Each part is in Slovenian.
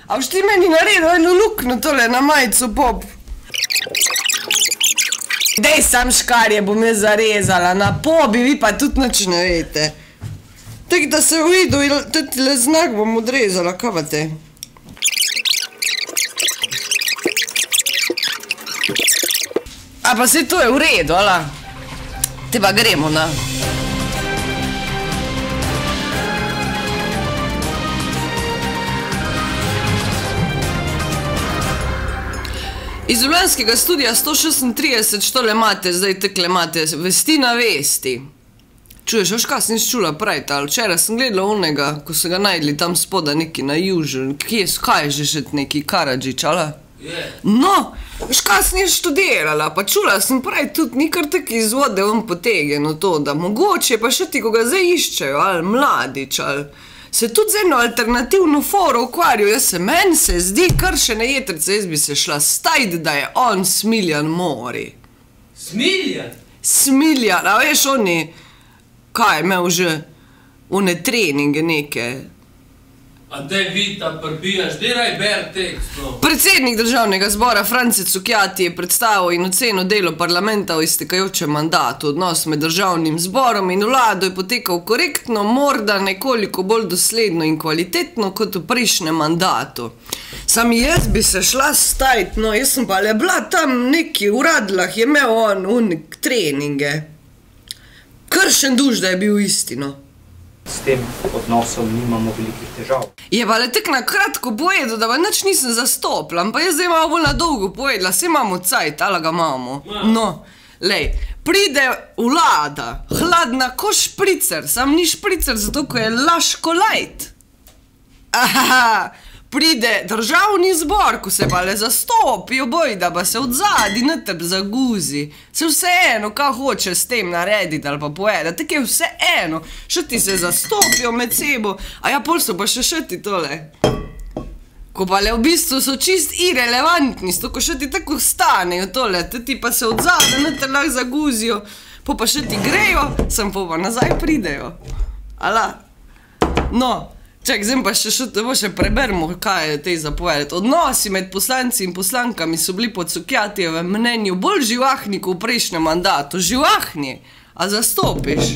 A boš ti meni naredil eno luknjo tole na majico, pop? Dej sam škarje, bom jaz zarezala, na pobi, vi pa tudi nič ne vete. Tak da se uvidu, tudi le znak bom odrezala, kaj pa te? A pa se to je v redu, ala? Te pa gremo, na. Iz Ljubljanskega studija 136, štole imate, zdaj tekle imate, vesti na vesti. Čuješ, veš kaj sem čula prej, ali včeraj sem gledala onega, ko so ga najdli tam spoda neki na južu, kaj je že še neki Karadžič, ala? No, veš kaj sem študirala, pa čula sem prej tudi nikar taki izvode vam potegeno to, da mogoče pa še ti, ko ga zdaj iščejo, ali mladič, ali se tudi z eno alternativno foro ukvarjajo, meni se zdi kršene jetrice, jaz bi se šla stajt, da je on Smiljan Mori. Smiljan? Smiljan, a veš oni, kaj je imel že, one treninge neke. A daj Vita, prbijaš, delaj ber tekst, no. Predsednik državnega zbora Franci Cukjati je predstavil in ocenil delo parlamenta o iztekajočem mandatu. Odnos med državnim zborom in vlado je potekal korektno, morda nekoliko bolj dosledno in kvalitetno kot v prejšnjem mandatu. Sam jaz bi se šla stajt, no, jaz sem pa le bila tam neki v Radlah, je imel on treninge. Kršen duš, da je bil istino. S tem odnosom nimamo velikih težav. Je pa le tek na kratko povedal, da pa nič nisem zastopila, pa jaz zdaj malo bolj na dolgo povedala, saj imamo cajt, ali ga imamo. No, lej, pride vlada, hladna ko špricer, sam ni špricer, zato ko je laško lajt. Ahaha, pride državni zbor, ko se pa le zastopijo boj, da pa se odzadi noter zaguzi. Se vseeno, kaj hoče s tem narediti ali pa povedati, tako je vseeno. Šti se zastopijo med sebo, a ja, pol so pa še ti tole. Ko pa le v bistvu so čist irelevantni, ko šti tako stanejo tole, ti pa se odzadi noter lahko zaguzijo, pa šti grejo, sem pa nazaj pridejo. Ala? No. Čak, zdaj pa še preberimo, kaj je tej zapovedati. Odnosi med poslanci in poslankami so bili po Cukjatijevem mnenju bolj živahni kot v prejšnjem mandatu. Živahni? A zastopiš?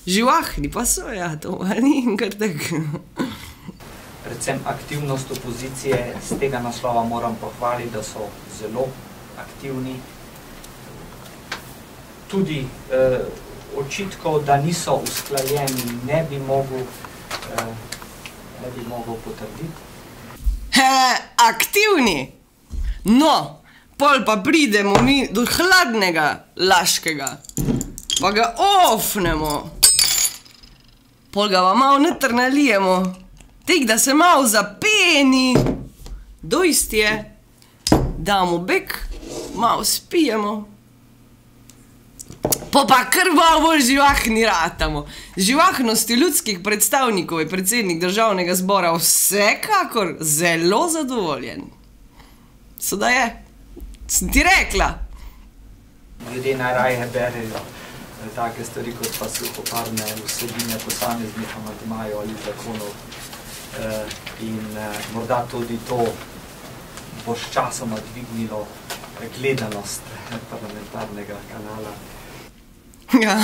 Živahni pa so, ja, to pa ni kar tako. Predvsem aktivnost opozicije z tega naslova moram pohvaliti, da so zelo aktivni. Tudi očitkov, da niso usklajeni, ne bi mogel potrditi. Aktivni? No, pol pa pridemo mi do hladnega laškega, pa ga ofnemo, pol ga pa malo noter nalijemo, tek da se malo zapeni, dojst je, damo bek, malo spijemo, pa kar malo bolj živahni ratamo. Živahnosti ljudskih predstavnikov je predsednik državnega zbora vsekakor zelo zadovoljen. Soda je, sem ti rekla. Ljudje najraje berejo take stvari, kot pa suhoparne vsebine posameznih amandmajev ali zakonov. In morda tudi to bo s časoma dvignilo gledanost parlamentarnega kanala. Ja,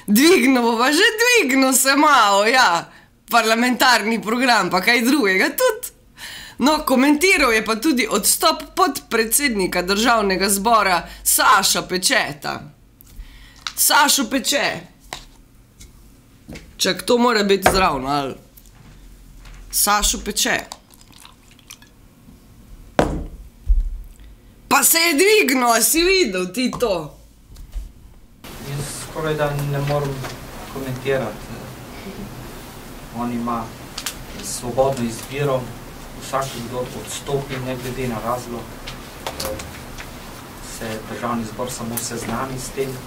dvigno bo pa že dvigno se malo, ja, parlamentarni program, pa kaj drugega tudi. No, komentiral je pa tudi odstop podpredsednika državnega zbora Saša Pečeta. Sašo Peče. Čak, to mora biti zravno, ali? Sašo Peče. Pa se je dvigno, a si videl ti to? Jaz skoraj da ne moram komentirati. On ima svobodno izbiro, vsak, kdo odstopi, ne glede na razlog, se državni zbor samo seznani s tem.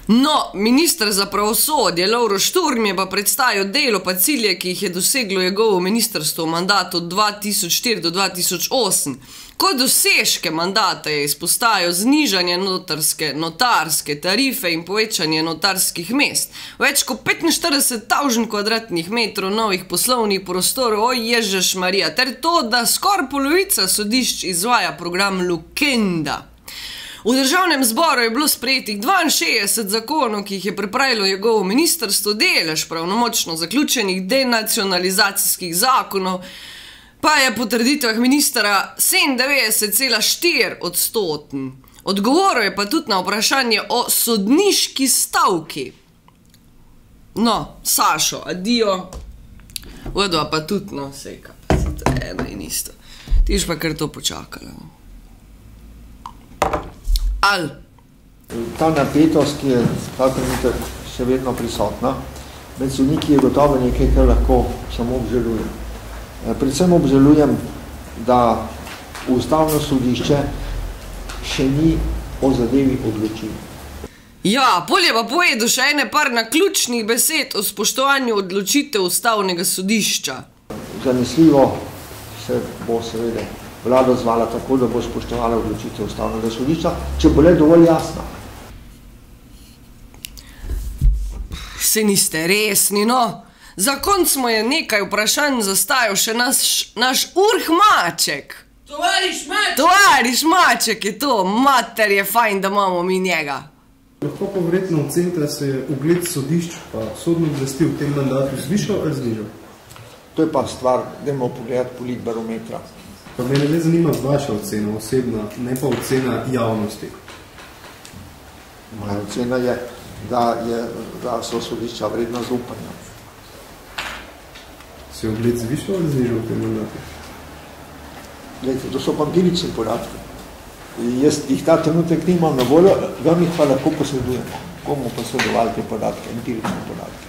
No, minister za pravosodje Lovro Šturm je pa predstavil delo pa cilje, ki jih je doseglo njegovo ministrstvo v mandatu od 2004 do 2008. Kot dosežke mandata je izpostavil znižanje notarske tarife in povečanje notarskih mest. Več kot 45.000 kvadratnih metrov novih poslovnih prostorov, Ježeš Marija, ter to, da skoraj polovica sodišč izvaja program Lukenda. V državnem zboru je bilo sprejetih 62 zakonov, ki jih je pripravilo njegovo ministrstvo, delež pravnomočno zaključenih denacionalizacijskih zakonov, pa je po trditvah ministra 97,4%. Odgovoril je pa tudi na vprašanje o sodniški stavki. No, Sašo, adijo. Vodova pa tudi, no, sejka, to je eno in isto. Tiš pa kar to počakala. Al? Ta napetost, ki je ta trenutek še vedno prisotna, med sodniki je gotovo nekaj, kar lahko samo obžalujem. Predvsem obžalujem, da Ustavno sodišče še ni o zadevi odločilo. Ja, polje pa povedal še ene par naključnih besed o spoštovanju odločitev Ustavnega sodišča. Zanesljivo se bo seveda vlada zvala tako, da bo spoštovala odločitev Ustavnega sodišča, če bo le dovolj jasna. Se niste resni, no? Za konc mu je nekaj vprašanj zastavil še naš Urh Maček. Tovariš Maček! Tovariš Maček je to, mater je fajn, da imamo mi njega. Lahko pa verjetno ocenite, da se je ugled sodišč pa sodno oblasti v tem mandatu zvišal ali znižal? To je pa stvar, dajmo pogledati politbarometra. Pa mene ne zanima vaša ocena osebna, ne pa ocena javnosti. Moja ocena je, da so sodišča vredna zaupanja. Se je ugled zvišal ali znižal v tem mandatu? Glejte, to so pa empirični podatki. Jaz jih ta trenutek nimam na voljo, vam jih pa lahko posredujemo. Komu posredovali te podatke, empirične podatke?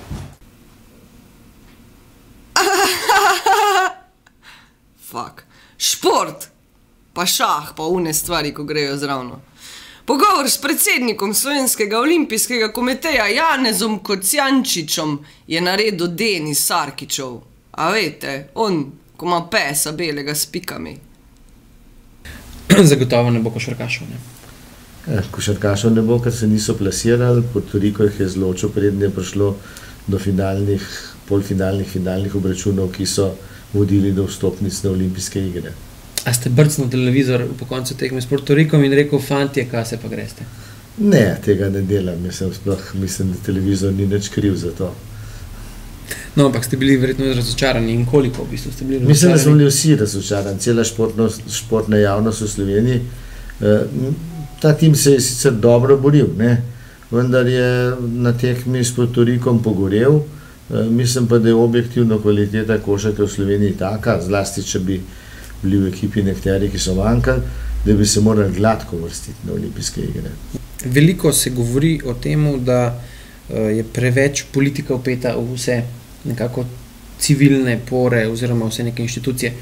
Fak. Šport, pa šah, pa une stvari, ko grejo zravno. Pogovor s predsednikom Slovenskega olimpijskega komiteja Janezom Kocijančičem je naredil Denis Sarkićev. A veste, on, ko ima pesa belega s pikami. Zagotovo ne bo košarkašov, ne? Košarkašov ne bo, ker se niso plasirali. Puerto Rico jih je zločil, preden je prišlo do polfinalnih obračunov, ki so vodili do vstopnic na olimpijske igre. A ste brcnil televizor po koncu tekme s Puerto Ricom in rekel, fantje, kaj se pa greste? Ne, tega ne delam. Mislim, da televizor ni nič kriv za to. No, ampak ste bili verjetno razočarani in koliko v bistvu ste bili razočarani? Mislim, da smo bili vsi razočarani, cela športna javnost v Sloveniji. Ta tim se je sicer dobro boril, ne? Vendar je na tekmi s Puerto Ricom pogorel. Mislim pa, da je objektivno kvaliteta košarke v Sloveniji taka, zlasti če bi bili v ekipi nekateri, ki so manjkali, da bi se morali gladko vrstiti na olimpijske igre. Veliko se govori o tem, da je preveč politika vpeta v vse nekako civilne pore oziroma vse neke inštitucije.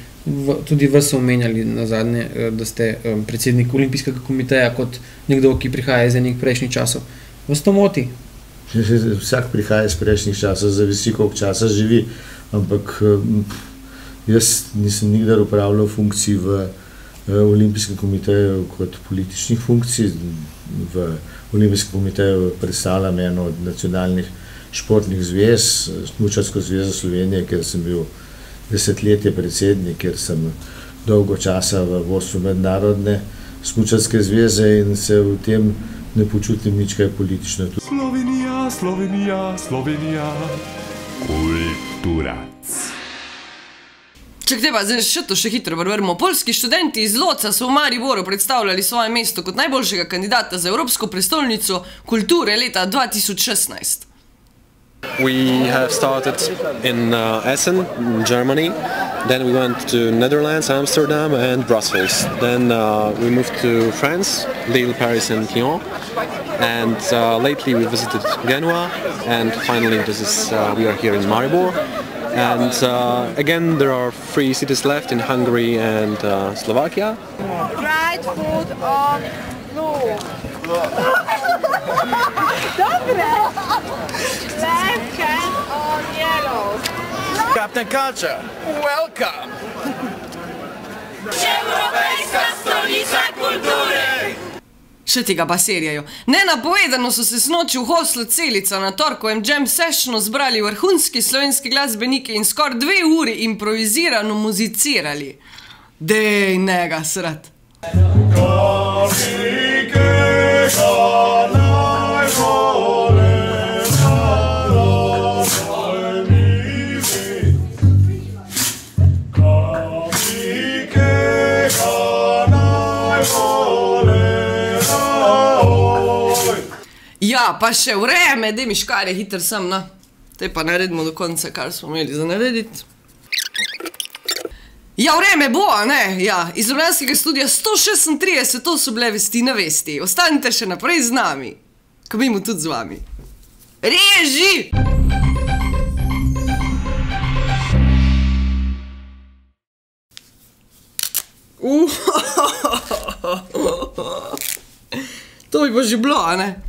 Tudi vas so omenjali nazadnje, da ste predsednik Olimpijskega komiteja kot nekdo, ki prihaja iz enih prejšnjih časov. Vas to moti? Vsak prihaja iz prejšnjih časov, zavisi koliko časa živi, ampak jaz nisem nikdar upravljal funkcij v Olimpijskem komiteju kot političnih funkcij. V Olimpijskem komiteju predstavljam eno od nacionalnih športnih zvez, Smučarsko zvezo Slovenije, kjer sem bil desetletje predsednik, kjer sem dolgo časa v vodstvu mednarodne smučarske zveze in se v tem ne počutim nič kaj politično. Slovenija, Slovenija, Slovenija, kulturac. Čakajte pa, zdaj še hitro preberemo. Poljski študenti iz Loca so v Mariboru predstavljali svoje mesto kot najboljšega kandidata za Evropsko prestolnico kulture leta 2016. We have started in Essen, Germany. Then we went to Netherlands, Amsterdam and Brussels. Then we moved to France, Lille, Paris and Lyon. And lately we visited Genoa. And finally we are here in Maribor. And again, there are 3 cities left in Hungary and Slovakia. Fried food on blue. Dobre! Left hand on yellow. Captain Culture, welcome! Evropejska stolica kulture! Še tega pa serijajo. Nenapovedano so se snoči v hostlu Celica na torkovem jam sessionu zbrali vrhunski slovenski glasbeniki in skoraj 2 uri improvizirano muzicirali. Dej, nega srat. Ja, pa še vreme, dej mi škarje, hiter sem, no. Te pa naredimo do konca, kar smo imeli za narediti. Ja, vreme bo, a ne? Ja, iz Ljubljanskega studia 136, to so bile vesti na vesti. Ostanite še naprej z nami. Ko bimo tudi z vami. Reži! To bi pa že bilo, a ne?